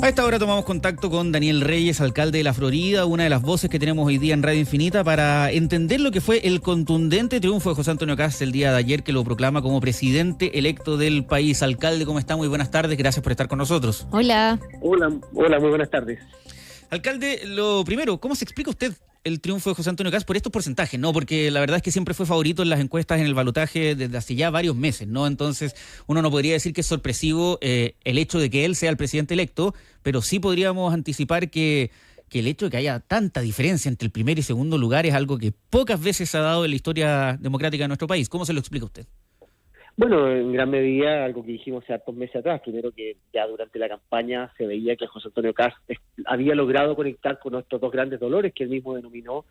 A esta hora tomamos contacto con Daniel Reyes, alcalde de La Florida, una de las voces que tenemos hoy día en Radio Infinita para entender lo que fue el contundente triunfo de José Antonio Kast el día de ayer, que lo proclama como presidente electo del país. Alcalde, ¿cómo está? Muy buenas tardes, gracias por estar con nosotros. Hola, muy buenas tardes. Alcalde, lo primero, ¿cómo se explica usted el triunfo de José Antonio Kast por estos porcentajes? ¿No? Porque la verdad es que siempre fue favorito en las encuestas, en el balotaje desde hace ya varios meses, ¿no? Entonces, uno no podría decir que es sorpresivo el hecho de que él sea el presidente electo, pero sí podríamos anticipar que el hecho de que haya tanta diferencia entre el primer y segundo lugar es algo que pocas veces se ha dado en la historia democrática de nuestro país. ¿Cómo se lo explica usted? Bueno, en gran medida algo que dijimos hace hartos meses atrás. Primero, que ya durante la campaña se veía que José Antonio Kast había logrado conectar con estos dos grandes dolores que él mismo denominó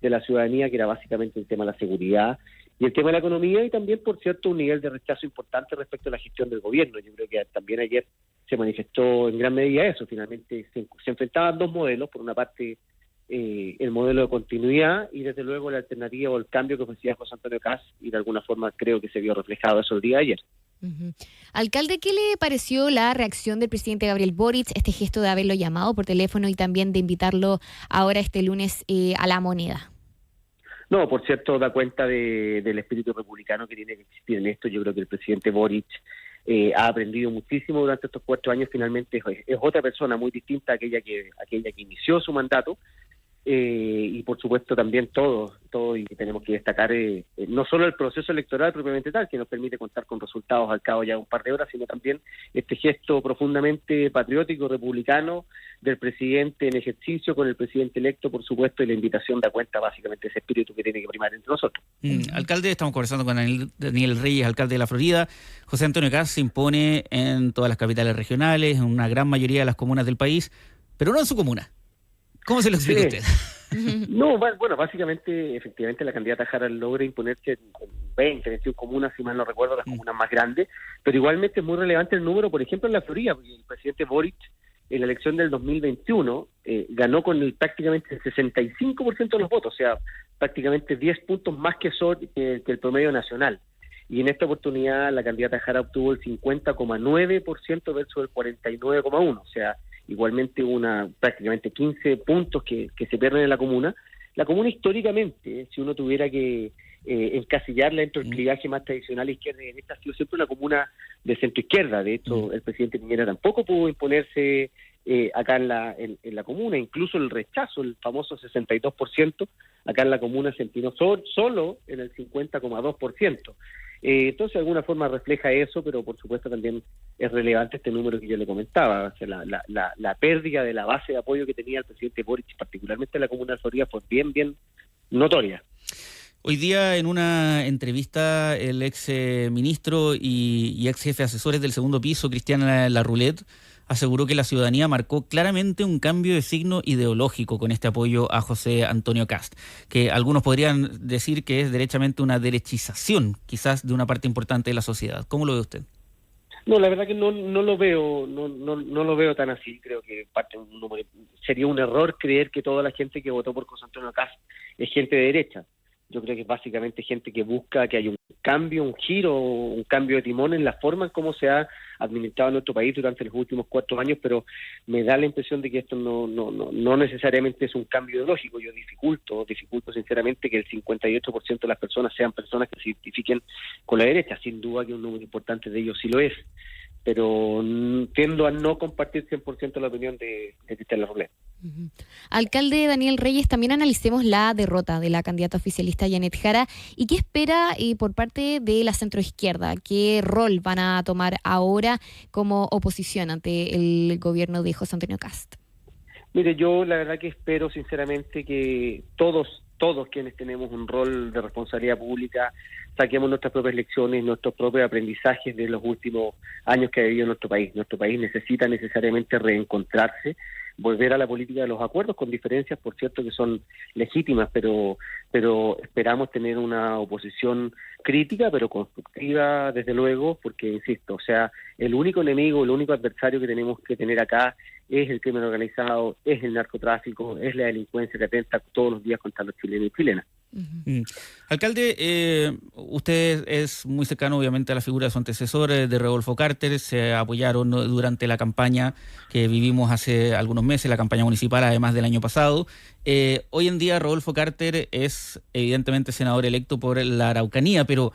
de la ciudadanía, que era básicamente el tema de la seguridad y el tema de la economía, y también, por cierto, un nivel de rechazo importante respecto a la gestión del gobierno. Yo creo que también ayer se manifestó en gran medida eso. Finalmente se enfrentaban dos modelos: por una parte el modelo de continuidad y desde luego la alternativa o el cambio que ofrecía José Antonio Kast, y de alguna forma creo que se vio reflejado eso el día de ayer. Alcalde, ¿qué le pareció la reacción del presidente Gabriel Boric, este gesto de haberlo llamado por teléfono y también de invitarlo ahora este lunes a la Moneda? No, por cierto, da cuenta del espíritu republicano que tiene que existir en esto. Yo creo que el presidente Boric ha aprendido muchísimo durante estos 4 años. Finalmente es otra persona muy distinta a aquella que inició su mandato. Y por supuesto también todo y tenemos que destacar no solo el proceso electoral propiamente tal, que nos permite contar con resultados al cabo ya de un par de horas, sino también este gesto profundamente patriótico, republicano del presidente en ejercicio con el presidente electo, por supuesto, y la invitación da cuenta básicamente de ese espíritu que tiene que primar entre nosotros. Alcalde, estamos conversando con Daniel Reyes, alcalde de La Florida. José Antonio Kast se impone en todas las capitales regionales, en una gran mayoría de las comunas del país, pero no en su comuna. ¿Cómo se lo explica usted? No, bueno, básicamente, efectivamente, la candidata Jara logra imponerse en 20, 21 comunas, si mal no recuerdo, las comunas más grandes, pero igualmente es muy relevante el número, por ejemplo, en La Florida, porque el presidente Boric, en la elección del 2021, ganó con prácticamente el 65% de los votos, o sea, prácticamente 10 puntos más que el promedio nacional. Y en esta oportunidad la candidata Jara obtuvo el 50,9% versus el 49,1%, o sea, igualmente prácticamente 15 puntos que se pierden en la comuna. La comuna históricamente, si uno tuviera que encasillarla dentro del clivaje más tradicional izquierda y derecha, ha sido siempre una comuna de centro izquierda. De hecho, el presidente Piñera tampoco pudo imponerse acá en la comuna. Incluso el rechazo, el famoso 62%, acá en la comuna se empinó solo en el 50,2%. Entonces, de alguna forma refleja eso, pero por supuesto también es relevante este número que yo le comentaba. O sea, la pérdida de la base de apoyo que tenía el presidente Boric, particularmente en la comuna de Florida, fue bien notoria. Hoy día, en una entrevista, el ex ministro y ex jefe de asesores del segundo piso, Cristian Larroulet, aseguró que la ciudadanía marcó claramente un cambio de signo ideológico con este apoyo a José Antonio Kast, que algunos podrían decir que es derechamente una derechización, quizás, de una parte importante de la sociedad. ¿Cómo lo ve usted? No, la verdad que no lo veo, no lo veo tan así. Creo que sería un error creer que toda la gente que votó por José Antonio Kast es gente de derecha. Yo creo que es básicamente gente que busca que haya un cambio, un giro, un cambio de timón en la forma en cómo se ha administrado nuestro país durante los últimos 4 años, pero me da la impresión de que esto no necesariamente es un cambio ideológico. Yo dificulto sinceramente que el 58% de las personas sean personas que se identifiquen con la derecha. Sin duda que un número importante de ellos sí lo es, pero tiendo a no compartir 100% la opinión de Cristian Larroulet. Alcalde Daniel Reyes, también analicemos la derrota de la candidata oficialista Yanet Jara y qué espera por parte de la centroizquierda, qué rol van a tomar ahora como oposición ante el gobierno de José Antonio Kast. Mire, yo la verdad que espero sinceramente que todos quienes tenemos un rol de responsabilidad pública saquemos nuestras propias lecciones, nuestros propios aprendizajes de los últimos años que ha vivido nuestro país. Nuestro país necesita necesariamente reencontrarse, volver a la política de los acuerdos, con diferencias, por cierto, que son legítimas, pero esperamos tener una oposición crítica, pero constructiva, desde luego, porque, insisto, o sea, el único enemigo, el único adversario que tenemos que tener acá es el crimen organizado, es el narcotráfico, es la delincuencia que atenta todos los días contra los chilenos y chilenas. Alcalde, usted es muy cercano obviamente a la figura de su antecesor, de Rodolfo Carter. Se apoyaron durante la campaña que vivimos hace algunos meses, la campaña municipal, además del año pasado. Hoy en día Rodolfo Carter es evidentemente senador electo por la Araucanía, pero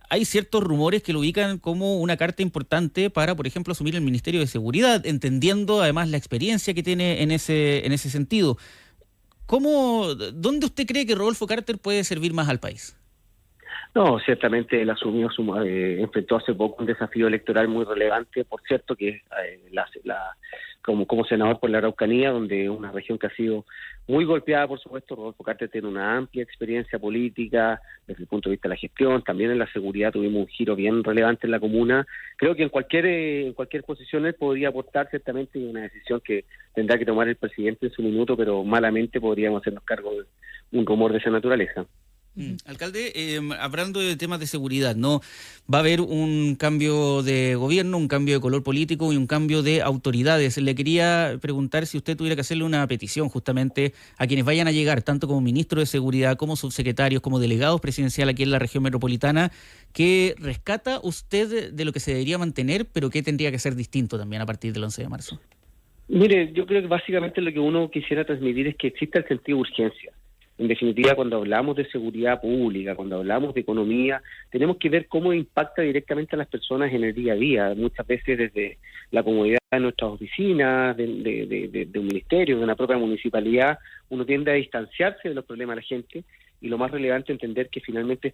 hay ciertos rumores que lo ubican como una carta importante para, por ejemplo, asumir el Ministerio de Seguridad, entendiendo además la experiencia que tiene en ese sentido. ¿Dónde usted cree que Rodolfo Carter puede servir más al país? No, ciertamente él asumió, enfrentó hace poco un desafío electoral muy relevante, por cierto, que es como senador por la Araucanía, donde es una región que ha sido muy golpeada, por supuesto. Rodolfo Carter tiene una amplia experiencia política desde el punto de vista de la gestión, también en la seguridad tuvimos un giro bien relevante en la comuna. Creo que en cualquier posición él podría aportar ciertamente una decisión que tendrá que tomar el presidente en su minuto, pero malamente podríamos hacernos cargo de un rumor de esa naturaleza. Alcalde, hablando de temas de seguridad, ¿no? Va a haber un cambio de gobierno, un cambio de color político y un cambio de autoridades. Le quería preguntar si usted tuviera que hacerle una petición justamente a quienes vayan a llegar, tanto como ministro de Seguridad, como subsecretarios, como delegados presidenciales aquí en la región metropolitana, ¿qué rescata usted de lo que se debería mantener, pero qué tendría que ser distinto también a partir del 11 de marzo? Mire, yo creo que básicamente lo que uno quisiera transmitir es que exista el sentido de urgencia. En definitiva, cuando hablamos de seguridad pública, cuando hablamos de economía, tenemos que ver cómo impacta directamente a las personas en el día a día. Muchas veces desde la comodidad de nuestras oficinas, de un ministerio, de una propia municipalidad, uno tiende a distanciarse de los problemas de la gente, y lo más relevante es entender que finalmente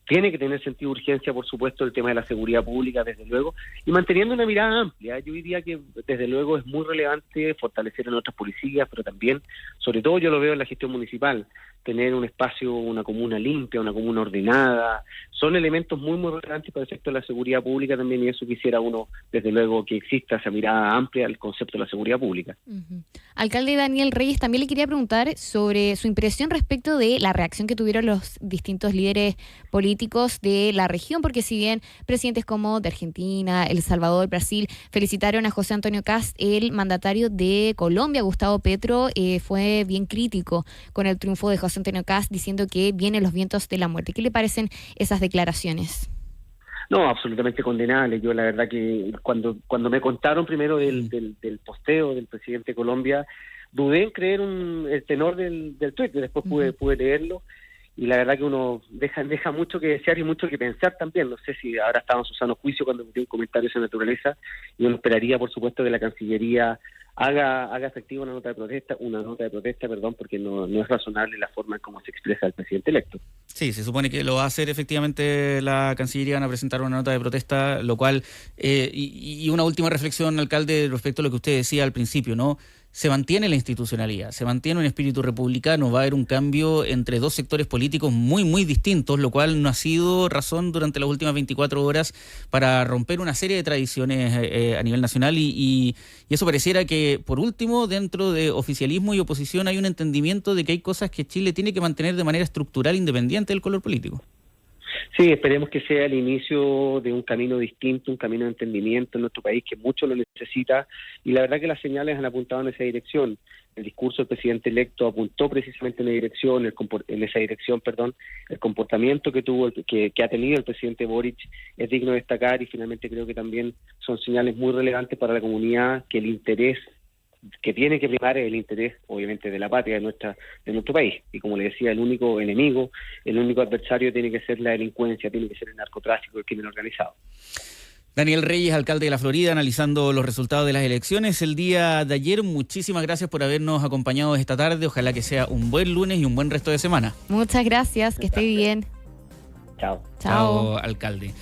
tiene que tener sentido de urgencia, por supuesto, el tema de la seguridad pública, desde luego, y manteniendo una mirada amplia. Yo diría que, desde luego, es muy relevante fortalecer a nuestras policías, pero también, sobre todo yo lo veo en la gestión municipal, tener un espacio, una comuna limpia, una comuna ordenada, son elementos muy, muy relevantes para el efecto de la seguridad pública también, y eso quisiera uno, desde luego, que exista esa mirada amplia al concepto de la seguridad pública. Alcalde Daniel Reyes, también le quería preguntar sobre su impresión respecto de la reacción que tuvieron los distintos líderes políticos de la región, porque si bien presidentes como de Argentina, El Salvador, Brasil, felicitaron a José Antonio Kast, el mandatario de Colombia, Gustavo Petro, fue bien crítico con el triunfo de José Antonio Kast, diciendo que vienen los vientos de la muerte. ¿Qué le parecen esas declaraciones? No, absolutamente condenables. Yo la verdad que cuando me contaron primero del posteo del presidente de Colombia, dudé en creer el tenor del tuit, después pude leerlo, y la verdad que uno deja mucho que desear y mucho que pensar también. No sé si ahora estaba en su sano juicio cuando emitió un comentario de esa naturaleza, y uno esperaría, por supuesto, que la Cancillería haga efectiva una nota de protesta, porque no es razonable la forma en cómo se expresa el presidente electo. Sí, se supone que lo va a hacer efectivamente la Cancillería, van a presentar una nota de protesta, lo cual, y una última reflexión, alcalde, respecto a lo que usted decía al principio, ¿no? Se mantiene la institucionalidad, se mantiene un espíritu republicano, va a haber un cambio entre dos sectores políticos muy, muy distintos, lo cual no ha sido razón durante las últimas 24 horas para romper una serie de tradiciones a nivel nacional, y eso pareciera que, por último, dentro de oficialismo y oposición hay un entendimiento de que hay cosas que Chile tiene que mantener de manera estructural independiente del color político. Sí, esperemos que sea el inicio de un camino distinto, un camino de entendimiento en nuestro país que mucho lo necesita, y la verdad que las señales han apuntado en esa dirección. El discurso del presidente electo apuntó precisamente en esa dirección. El comportamiento que ha tenido el presidente Boric es digno de destacar, y finalmente creo que también son señales muy relevantes para la comunidad, que el interés que tiene que primar es el interés, obviamente, de la patria de nuestro país. Y como le decía, el único enemigo, el único adversario tiene que ser la delincuencia, tiene que ser el narcotráfico, el crimen organizado. Daniel Reyes, alcalde de la Florida, analizando los resultados de las elecciones el día de ayer. Muchísimas gracias por habernos acompañado esta tarde. Ojalá que sea un buen lunes y un buen resto de semana. Muchas gracias, que esté bien. Chao. Chao, alcalde.